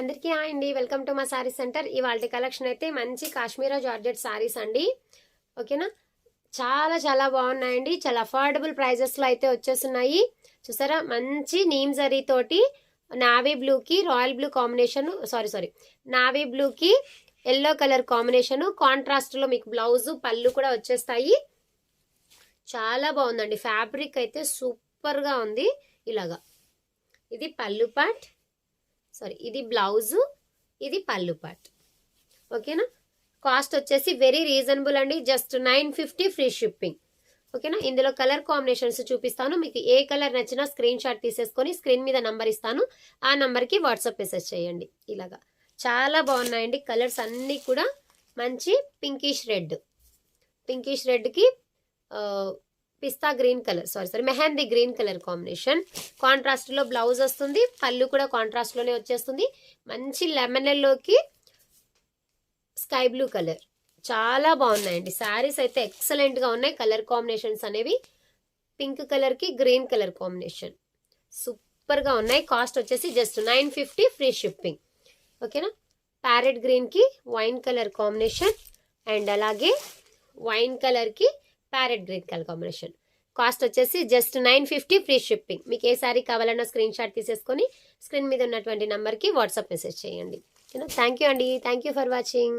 అందరికీ హాయ్ అండి, welcome to మా సారీ సెంటర్. ఇవాళ కలెక్షన్ అయితే మంచి కాశ్మీరా జార్జెట్ సారీస్ అండి. ఓకేనా, చాలా చాలా బాగున్నాయండి. చాలా అఫోర్డబుల్ ప్రైజెస్లో అయితే వచ్చేస్తున్నాయి. చూసారా, మంచి నీమ్ జరీ తోటి నావీ బ్లూకి royal blue combination, sorry navy బ్లూకి ఎల్లో కలర్ కాంబినేషన్ కాంట్రాస్ట్లో మీకు బ్లౌజ్ పళ్ళు కూడా వచ్చేస్తాయి. చాలా బాగుందండి. ఫ్యాబ్రిక్ అయితే సూపర్గా ఉంది. ఇలాగా ఇది పళ్ళు పార్ట్, ఇది బ్లౌజు, ఇది పళ్ళు పార్ట్. ఓకేనా, కాస్ట్ వచ్చేసి వెరీ రీజనబుల్ అండి. Just 950 free shipping. ఓకేనా, ఇందులో కలర్ కాంబినేషన్స్ చూపిస్తాను. మీకు ఏ కలర్ నచ్చినా స్క్రీన్ షాట్ తీసేసుకొని స్క్రీన్ మీద నంబర్ ఇస్తాను, ఆ నంబర్కి వాట్సాప్ మెసేజ్ చేయండి. ఇలాగా చాలా బాగున్నాయండి. కలర్స్ అన్నీ కూడా మంచి పింకిష్ రెడ్కి పిస్తా green colour, mehndi green colour combination. కాంట్రాస్ట్లో బ్లౌజ్ వస్తుంది, పళ్ళు కూడా కాంట్రాస్ట్లోనే వచ్చేస్తుంది. మంచి లెమనెల్లోకి స్కై బ్లూ కలర్. చాలా బాగున్నాయండి శారీస్ అయితే, ఎక్సలెంట్గా ఉన్నాయి. కలర్ కాంబినేషన్స్ అనేవి పింక్ కలర్కి గ్రీన్ కలర్ కాంబినేషన్ సూపర్గా ఉన్నాయి. కాస్ట్ వచ్చేసి జస్ట్ 950 ఫ్రీ షిప్పింగ్. ఓకేనా, ప్యారెట్ గ్రీన్కి వైన్ కలర్ కాంబినేషన్ అండ్ అలాగే వైన్ కలర్కి parrot green colour combination. Cost వచ్చేసి జస్ట్ 950 ఫ్రీ షిప్పింగ్. మీకు ఏ సారీ కావాలన్నా స్క్రీన్ షాట్ తీసేసుకొని స్క్రీన్ మీద ఉన్నటువంటి నెంబర్కి వాట్సాప్ మెసేజ్ చేయండి. థ్యాంక్ యూ అండి. Thank you for watching.